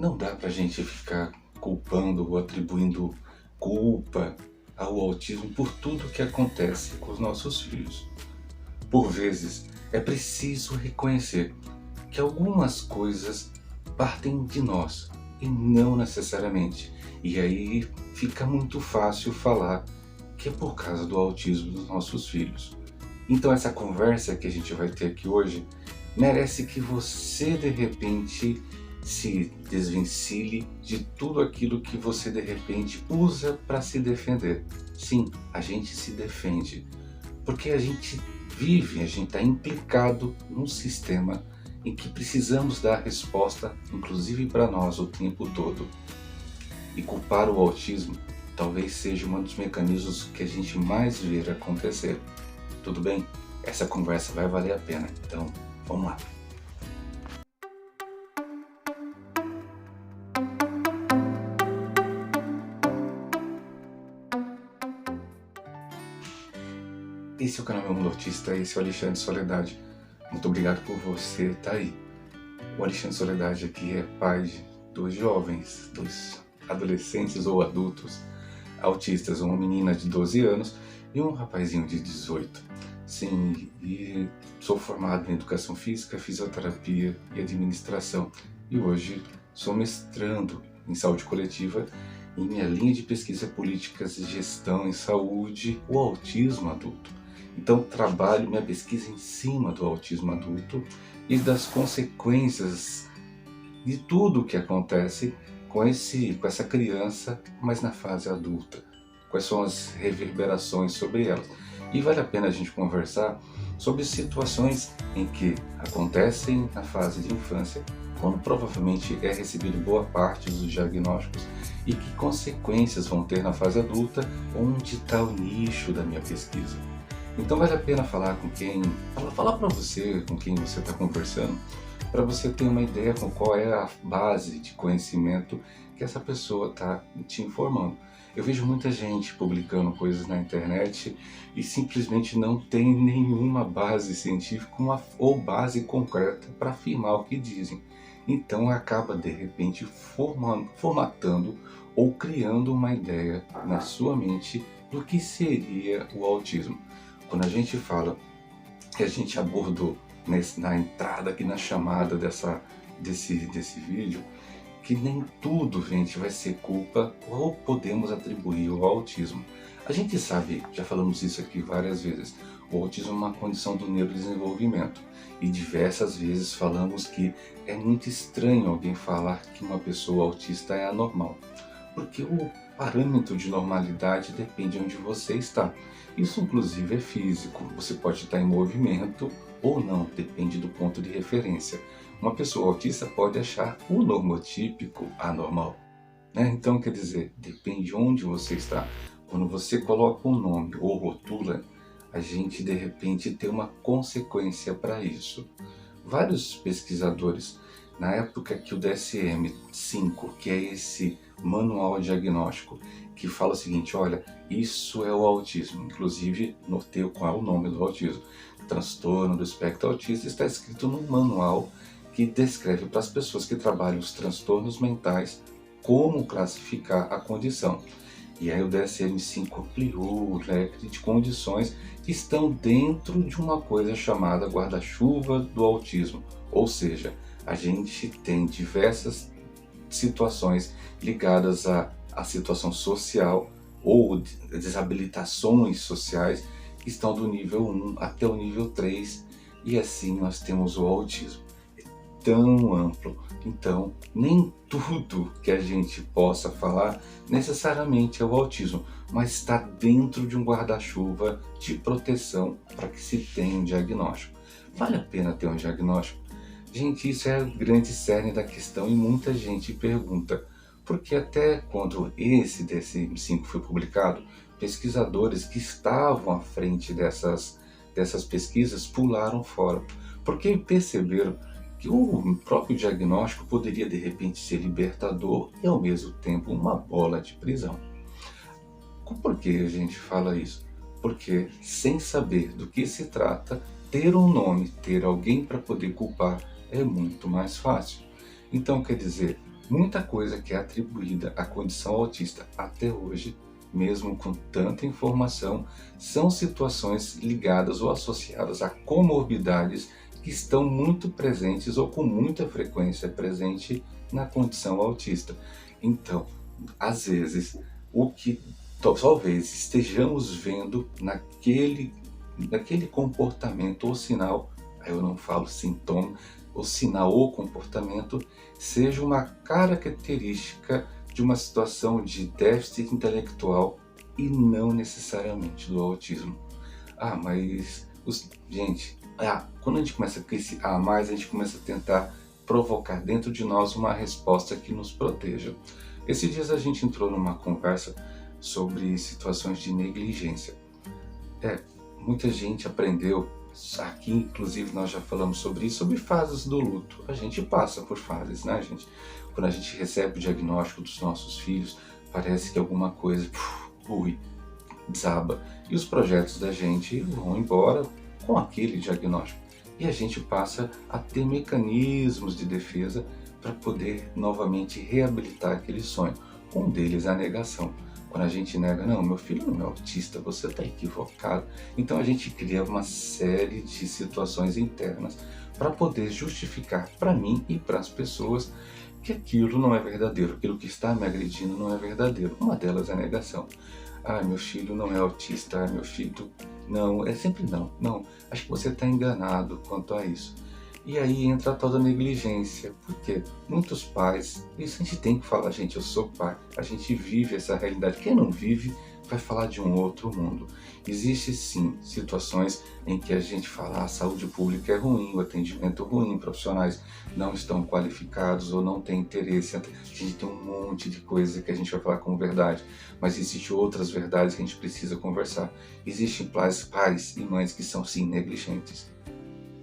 Não dá pra gente ficar culpando ou atribuindo culpa ao autismo por tudo que acontece com os nossos filhos. Por vezes, é preciso reconhecer que algumas coisas partem de nós e não necessariamente. E aí fica muito fácil falar que é por causa do autismo dos nossos filhos. Então essa conversa que a gente vai ter aqui hoje merece que você de repente se desvencilhe de tudo aquilo que você de repente usa para se defender. Sim, a gente se defende porque a gente vive, a gente está implicado num sistema em que precisamos dar resposta, inclusive para nós, o tempo todo. E culpar o autismo talvez seja um dos mecanismos que a gente mais vê acontecer. Tudo bem? Essa conversa vai valer a pena, então vamos lá. Esse é o canal Meu Mundo Autista, esse é o Alexandre Soledade. Muito obrigado por você estar aí. O Alexandre Soledade aqui é pai de dois jovens, dois adolescentes ou adultos autistas, uma menina de 12 anos e um rapazinho de 18. Sim, e sou formado em Educação Física, Fisioterapia e Administração. E hoje sou mestrando em Saúde Coletiva e minha linha de pesquisa é Políticas de Gestão em Saúde, o Autismo Adulto. Então trabalho minha pesquisa em cima do autismo adulto e das consequências de tudo o que acontece com essa criança, mas na fase adulta. Quais são as reverberações sobre elas. E vale a pena a gente conversar sobre situações em que acontecem na fase de infância, quando provavelmente é recebido boa parte dos diagnósticos, e que consequências vão ter na fase adulta, onde está o nicho da minha pesquisa. Então vale a pena falar falar para você com quem você está conversando, para você ter uma ideia com qual é a base de conhecimento que essa pessoa está te informando. Eu vejo muita gente publicando coisas na internet e simplesmente não tem nenhuma base científica ou base concreta para afirmar o que dizem. Então acaba de repente formatando ou criando uma ideia na sua mente do que seria o autismo. Quando a gente fala que a gente abordou na entrada aqui na chamada desse vídeo, que nem tudo, gente, vai ser culpa ou podemos atribuir ao autismo. A gente sabe, já falamos isso aqui várias vezes, o autismo é uma condição do neurodesenvolvimento e diversas vezes falamos que é muito estranho alguém falar que uma pessoa autista é anormal, porque o parâmetro de normalidade depende de onde você está. Isso inclusive é físico, você pode estar em movimento ou não, depende do ponto de referência. Uma pessoa autista pode achar o normotípico anormal, né? Então quer dizer, depende de onde você está. Quando você coloca um nome ou rotula, a gente de repente tem uma consequência para isso. Vários pesquisadores, na época que o DSM-5, que é esse manual diagnóstico, que fala o seguinte, olha, isso é o autismo, inclusive norteio qual é o nome do autismo, transtorno do espectro autista, está escrito no manual que descreve para as pessoas que trabalham os transtornos mentais como classificar a condição. E aí o DSM-5 ampliou o leque de condições que estão dentro de uma coisa chamada guarda-chuva do autismo, ou seja, a gente tem diversas situações ligadas à situação social ou desabilitações sociais que estão do nível 1 até o nível 3 e assim nós temos o autismo. É tão amplo, então nem tudo que a gente possa falar necessariamente é o autismo, mas está dentro de um guarda-chuva de proteção para que se tenha um diagnóstico. Vale a pena ter um diagnóstico? Gente, isso é o grande cerne da questão e muita gente pergunta, porque até quando esse DSM-5 foi publicado, pesquisadores que estavam à frente dessas pesquisas pularam fora, porque perceberam que o próprio diagnóstico poderia de repente ser libertador e ao mesmo tempo uma bola de prisão. Por que a gente fala isso? Porque sem saber do que se trata, ter um nome, ter alguém para poder culpar é muito mais fácil. Então quer dizer, Muita coisa que é atribuída à condição autista até hoje, mesmo com tanta informação, são situações ligadas ou associadas a comorbidades que estão muito presentes ou com muita frequência presente na condição autista. Então, às vezes, o que talvez estejamos vendo naquele comportamento ou sinal, eu não falo sintoma, o sinal ou comportamento, seja uma característica de uma situação de déficit intelectual e não necessariamente do autismo. Mas, gente, quando a gente começa a crescer mais, a gente começa a tentar provocar dentro de nós uma resposta que nos proteja. Esses dias a gente entrou numa conversa sobre situações de negligência. Muita gente aprendeu, aqui inclusive nós já falamos sobre isso, sobre fases do luto. A gente passa por fases, né, gente? Quando a gente recebe o diagnóstico dos nossos filhos, parece que alguma coisa, desaba. E os projetos da gente vão embora com aquele diagnóstico. E a gente passa a ter mecanismos de defesa para poder novamente reabilitar aquele sonho. Um deles é a negação. Quando a gente nega, não, meu filho não é autista, você está equivocado. Então a gente cria uma série de situações internas para poder justificar para mim e para as pessoas que aquilo não é verdadeiro, aquilo que está me agredindo não é verdadeiro. Uma delas é a negação. Meu filho não é autista, meu filho... Não, é sempre não, acho que você está enganado quanto a isso. E aí entra a tal da negligência, porque muitos pais, isso a gente tem que falar, gente, eu sou pai, a gente vive essa realidade. Quem não vive vai falar de um outro mundo. Existe sim situações em que a gente fala a saúde pública é ruim, o atendimento ruim, profissionais não estão qualificados ou não têm interesse. A gente tem um monte de coisa que a gente vai falar como verdade, mas existem outras verdades que a gente precisa conversar. Existem pais e mães que são sim negligentes.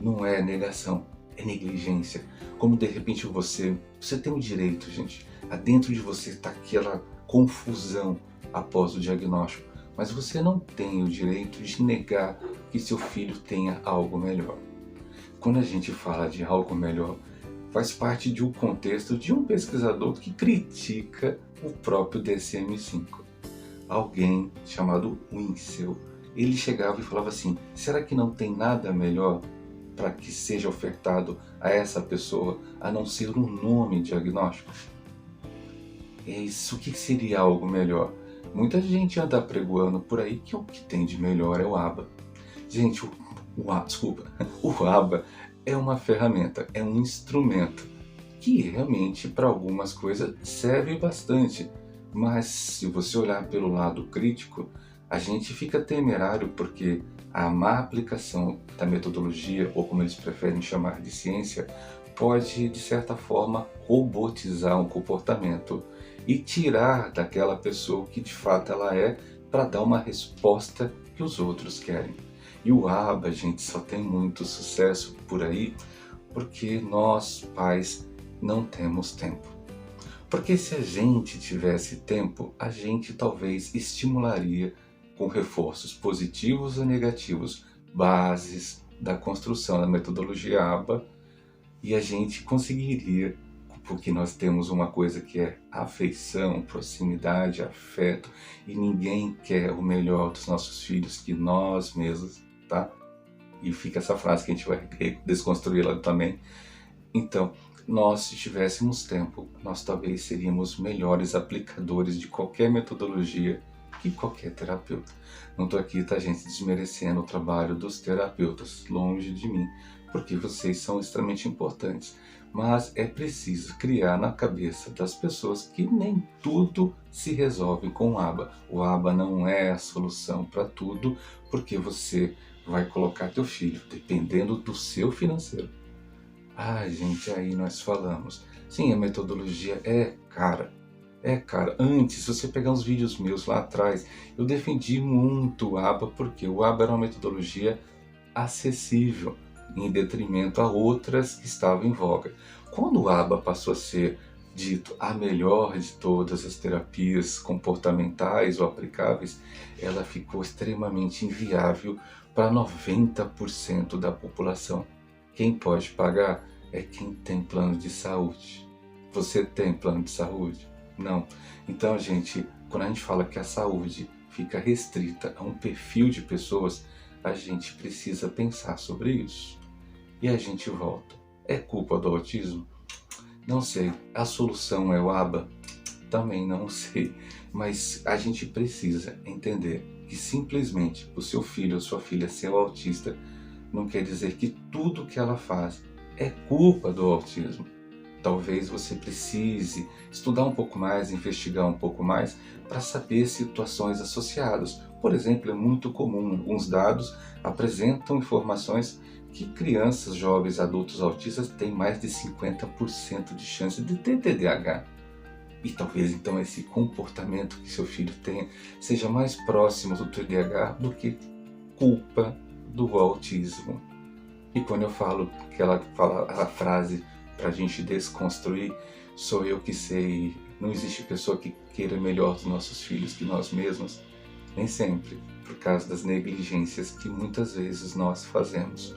Não é negação, é negligência. Como de repente você tem o direito, gente. Dentro de você está aquela confusão após o diagnóstico, mas você não tem o direito de negar que seu filho tenha algo melhor. Quando a gente fala de algo melhor, faz parte de um contexto de um pesquisador que critica o próprio DSM-5. Alguém chamado Winsel, ele chegava e falava assim, será que não tem nada melhor para que seja ofertado a essa pessoa, a não ser um nome diagnóstico? O que seria algo melhor? Muita gente anda apregoando por aí que o que tem de melhor é o ABA. Gente, o ABA é uma ferramenta, é um instrumento que realmente para algumas coisas serve bastante. Mas se você olhar pelo lado crítico, a gente fica temerário porque a má aplicação da metodologia, ou como eles preferem chamar de ciência, pode, de certa forma, robotizar um comportamento e tirar daquela pessoa o que de fato ela é para dar uma resposta que os outros querem. E o ABA, gente, só tem muito sucesso por aí porque nós, pais, não temos tempo. Porque se a gente tivesse tempo, a gente talvez estimularia com reforços positivos ou negativos, bases da construção da metodologia ABA, e a gente conseguiria, porque nós temos uma coisa que é afeição, proximidade, afeto, e ninguém quer o melhor dos nossos filhos que nós mesmos, tá? E fica essa frase que a gente vai desconstruir lá também. Então, nós, se tivéssemos tempo, nós talvez seríamos melhores aplicadores de qualquer metodologia que qualquer terapeuta. Não estou aqui, tá, gente, desmerecendo o trabalho dos terapeutas, longe de mim, porque vocês são extremamente importantes. Mas é preciso criar na cabeça das pessoas que nem tudo se resolve com o ABA. O ABA não é a solução para tudo, porque você vai colocar teu filho, dependendo do seu financeiro. Gente, aí nós falamos. Sim, a metodologia é cara. Antes, se você pegar uns vídeos meus lá atrás, eu defendi muito o ABA, porque o ABA era uma metodologia acessível, em detrimento a outras que estavam em voga. Quando o ABA passou a ser dito a melhor de todas as terapias comportamentais ou aplicáveis, ela ficou extremamente inviável para 90% da população. Quem pode pagar é quem tem plano de saúde. Você tem plano de saúde? Não. Então, gente, quando a gente fala que a saúde fica restrita a um perfil de pessoas, a gente precisa pensar sobre isso. E a gente volta. É culpa do autismo? Não sei. A solução é o ABA? Também não sei. Mas a gente precisa entender que simplesmente o seu filho ou sua filha ser autista não quer dizer que tudo que ela faz é culpa do autismo. Talvez você precise estudar um pouco mais, investigar um pouco mais para saber situações associadas. Por exemplo, é muito comum, alguns dados apresentam informações que crianças, jovens, adultos autistas têm mais de 50% de chance de ter TDAH. E talvez então esse comportamento que seu filho tenha seja mais próximo do TDAH do que culpa do autismo. E quando eu falo que ela fala a frase para a gente desconstruir, sou eu que sei, não existe pessoa que queira melhor dos nossos filhos que nós mesmos, nem sempre, por causa das negligências que muitas vezes nós fazemos.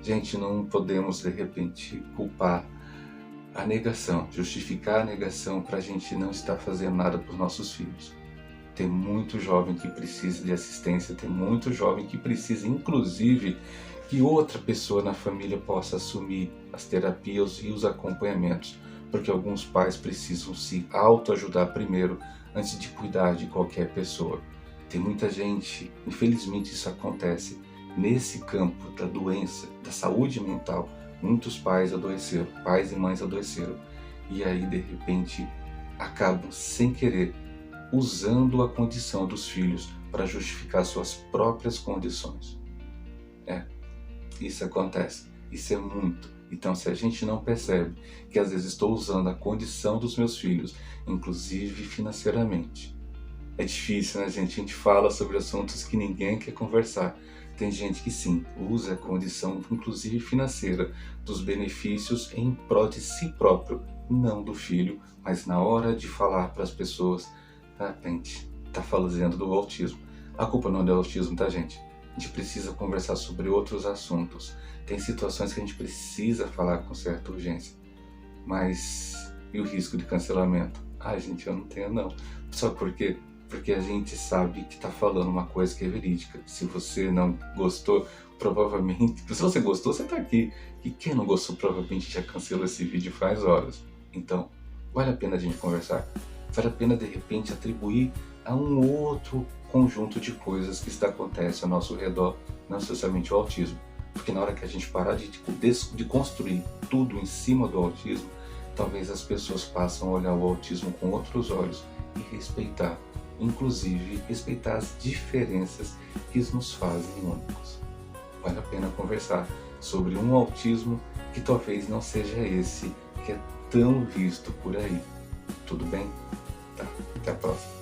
Gente, não podemos de repente culpar a negação, justificar a negação para a gente não estar fazendo nada para os nossos filhos. Tem muito jovem que precisa de assistência, tem muito jovem que precisa, inclusive, que outra pessoa na família possa assumir as terapias e os acompanhamentos, porque alguns pais precisam se autoajudar primeiro antes de cuidar de qualquer pessoa. Tem muita gente, infelizmente isso acontece, nesse campo da doença, da saúde mental, muitos pais adoeceram, pais e mães adoeceram, e aí de repente acabam sem querer usando a condição dos filhos para justificar suas próprias condições. Isso acontece, isso é muito. Então, se a gente não percebe que às vezes estou usando a condição dos meus filhos, inclusive financeiramente, é difícil, né, gente? A gente fala sobre assuntos que ninguém quer conversar. Tem gente que sim, usa a condição, inclusive financeira, dos benefícios em prol de si próprio, não do filho, mas na hora de falar para as pessoas, de repente, está falando do autismo. A culpa não é do autismo, tá, gente? A gente precisa conversar sobre outros assuntos. Tem situações que a gente precisa falar com certa urgência. Mas e o risco de cancelamento? Gente, eu não tenho não. Sabe por quê? Porque a gente sabe que está falando uma coisa que é verídica. Se você não gostou, provavelmente... Se você gostou, você está aqui. E quem não gostou, provavelmente já cancelou esse vídeo faz horas. Então, vale a pena a gente conversar. Vale a pena, de repente, atribuir a um outro conjunto de coisas que está acontecendo ao nosso redor, não necessariamente o autismo. Porque na hora que a gente parar de construir tudo em cima do autismo, talvez as pessoas passem a olhar o autismo com outros olhos e respeitar, inclusive respeitar as diferenças que nos fazem únicos. Vale a pena conversar sobre um autismo que talvez não seja esse que é tão visto por aí. Tudo bem? Tá, até a próxima.